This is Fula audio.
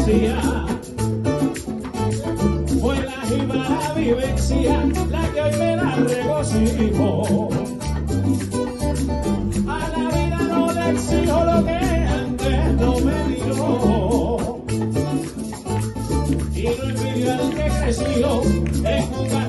poesía. Fue la jíbara vivencia la que hoy me da regocijo. A la vida no le exijo lo que antes no me dio. Y no envidio al que creció en un